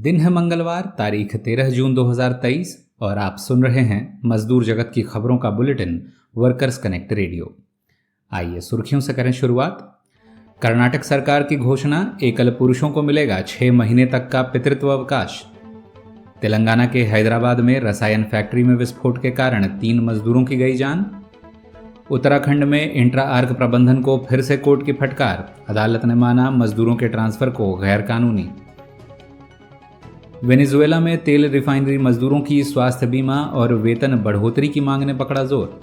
दिन है मंगलवार, तारीख 13 जून 2023 और आप सुन रहे हैं मजदूर जगत की खबरों का बुलेटिन वर्कर्स कनेक्ट रेडियो। आइए सुर्खियों से करें शुरुआत। कर्नाटक सरकार की घोषणा, एकल पुरुषों को मिलेगा 6 महीने तक का पितृत्व अवकाश। तेलंगाना के हैदराबाद में रसायन फैक्ट्री में विस्फोट के कारण 3 मजदूरों की गई जान। उत्तराखंड में इंट्रा आर्क प्रबंधन को फिर से कोर्ट की फटकार, अदालत ने माना मजदूरों के ट्रांसफर को गैर कानूनी। वेनेजुएला में तेल रिफाइनरी मजदूरों की स्वास्थ्य बीमा और वेतन बढ़ोतरी की मांग ने पकड़ा जोर।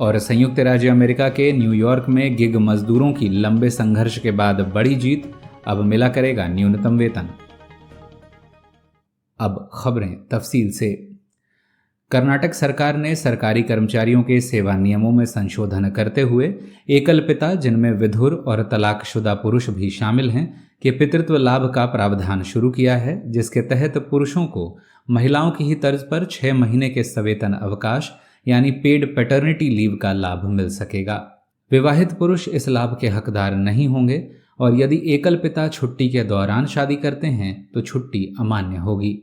और संयुक्त राज्य अमेरिका के न्यूयॉर्क में गिग मजदूरों की लंबे संघर्ष के बाद बड़ी जीत, अब मिला करेगा न्यूनतम वेतन। अब खबरें तफसील से। कर्नाटक सरकार ने सरकारी कर्मचारियों के सेवा नियमों में संशोधन करते हुए एकल पिता, जिनमें विधुर और तलाकशुदा पुरुष भी शामिल हैं, के पितृत्व लाभ का प्रावधान शुरू किया है, जिसके तहत पुरुषों को महिलाओं की ही तर्ज पर 6 महीने के सवेतन अवकाश यानी पेड पैटर्निटी लीव का लाभ मिल सकेगा। विवाहित पुरुष इस लाभ के हकदार नहीं होंगे और यदि एकल पिता छुट्टी के दौरान शादी करते हैं तो छुट्टी अमान्य होगी।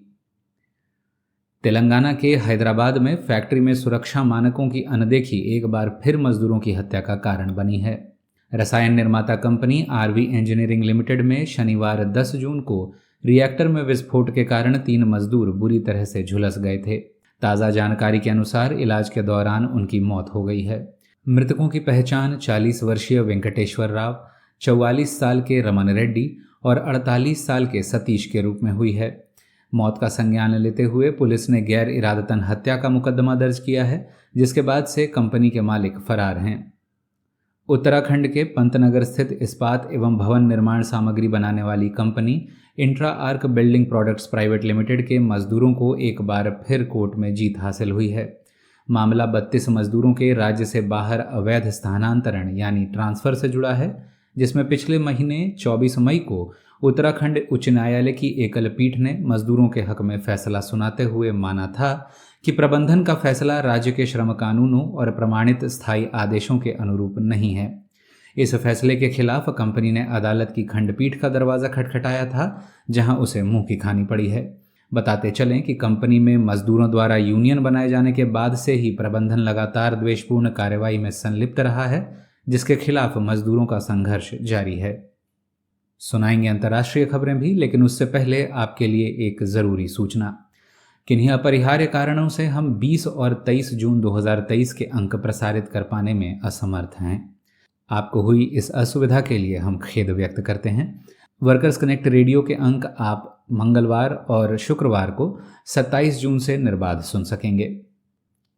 तेलंगाना के हैदराबाद में फैक्ट्री में सुरक्षा मानकों की अनदेखी एक बार फिर मजदूरों की हत्या का कारण बनी है। रसायन निर्माता कंपनी आरवी इंजीनियरिंग लिमिटेड में शनिवार 10 जून को रिएक्टर में विस्फोट के कारण 3 मजदूर बुरी तरह से झुलस गए थे। ताज़ा जानकारी के अनुसार इलाज के दौरान उनकी मौत हो गई है। मृतकों की पहचान 40 वर्षीय वेंकटेश्वर राव, 44 साल के रमन रेड्डी और 48 साल के सतीश के रूप में हुई है। मौत का संज्ञान लेते हुए पुलिस ने गैर इरादतन हत्या का मुकदमा दर्ज किया है, जिसके बाद से कंपनी के मालिक फरार हैं। उत्तराखंड के पंतनगर स्थित इस्पात एवं भवन निर्माण सामग्री बनाने वाली company intra arc building products private limited के मजदूरों को एक बार फिर कोर्ट में जीत हासिल हुई है। मामला 32 मजदूरों के राज्य से बाहर अवैध स्थानांतरण यानी ट्रांसफर से जुड़ा है, जिसमें पिछले महीने 24 मई को उत्तराखंड उच्च न्यायालय की एकल पीठ ने मजदूरों के हक में फैसला सुनाते हुए माना था कि प्रबंधन का फैसला राज्य के श्रम कानूनों और प्रमाणित स्थायी आदेशों के अनुरूप नहीं है। इस फैसले के खिलाफ कंपनी ने अदालत की खंडपीठ का दरवाजा खटखटाया था, जहां उसे मुंह की खानी पड़ी है। बताते चलें कि कंपनी में मजदूरों द्वारा यूनियन बनाए जाने के बाद से ही प्रबंधन लगातार द्वेषपूर्ण कार्रवाई में संलिप्त रहा है, जिसके खिलाफ मजदूरों का संघर्ष जारी है। सुनाएंगे अंतर्राष्ट्रीय खबरें भी, लेकिन उससे पहले आपके लिए एक जरूरी सूचना। किन्हीं अपरिहार्य कारणों से हम 20 और 23 जून 2023 के अंक प्रसारित कर पाने में असमर्थ हैं। आपको हुई इस असुविधा के लिए हम खेद व्यक्त करते हैं। वर्कर्स कनेक्ट रेडियो के अंक आप मंगलवार और शुक्रवार को 27 जून से निर्बाध सुन सकेंगे।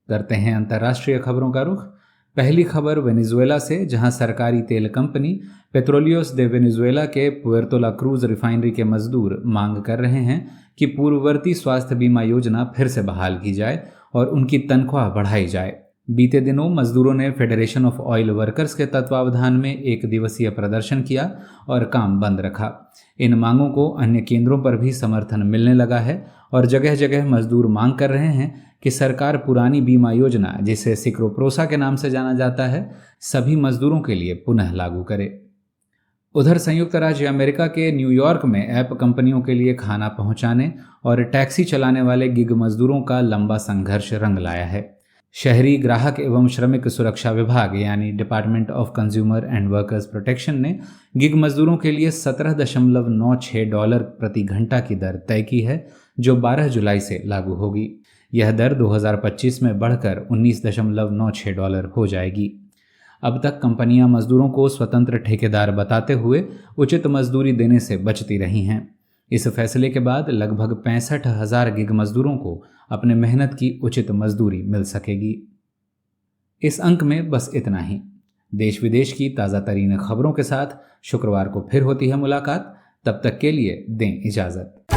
करते हैं अंतर्राष्ट्रीय खबरों का रुख। पहली खबर वेनेजुएला से, जहां सरकारी तेल कंपनी पेट्रोलियोस दे वेनेजुएला के पुएर्तो ला क्रूज रिफाइनरी के मजदूर मांग कर रहे हैं कि पूर्ववर्ती स्वास्थ्य बीमा योजना फिर से बहाल की जाए और उनकी तनख्वाह बढ़ाई जाए। बीते दिनों मजदूरों ने फेडरेशन ऑफ ऑयल वर्कर्स के तत्वावधान में 1 दिवसीय प्रदर्शन किया और काम बंद रखा। इन मांगों को अन्य केंद्रों पर भी समर्थन मिलने लगा है और जगह जगह मजदूर मांग कर रहे हैं कि सरकार पुरानी बीमा योजना, जिसे सिक्रोप्रोसा के नाम से जाना जाता है, सभी मजदूरों के लिए पुनः लागू करे। उधर संयुक्त राज्य अमेरिका के न्यूयॉर्क में ऐप कंपनियों के लिए खाना पहुंचाने और टैक्सी चलाने वाले गिग मजदूरों का लंबा संघर्ष रंग लाया है। शहरी ग्राहक एवं श्रमिक सुरक्षा विभाग यानी department of consumer and workers protection ने गिग मजदूरों के लिए $17.96 प्रति घंटा की दर तय की है, जो 12 जुलाई से लागू होगी। यह दर 2025 में बढ़कर $19.96 हो जाएगी। अब तक कंपनियां मजदूरों को स्वतंत्र ठेकेदार बताते हुए उचित मजदूरी देने से बचती रही हैं। इस फैसले के बाद लगभग 65,000 गिग मजदूरों को अपने मेहनत की उचित मजदूरी मिल सकेगी। इस अंक में बस इतना ही। देश विदेश की ताज़ा तरीन खबरों के साथ शुक्रवार को फिर होती है मुलाकात। तब तक के लिए दें इजाज़त।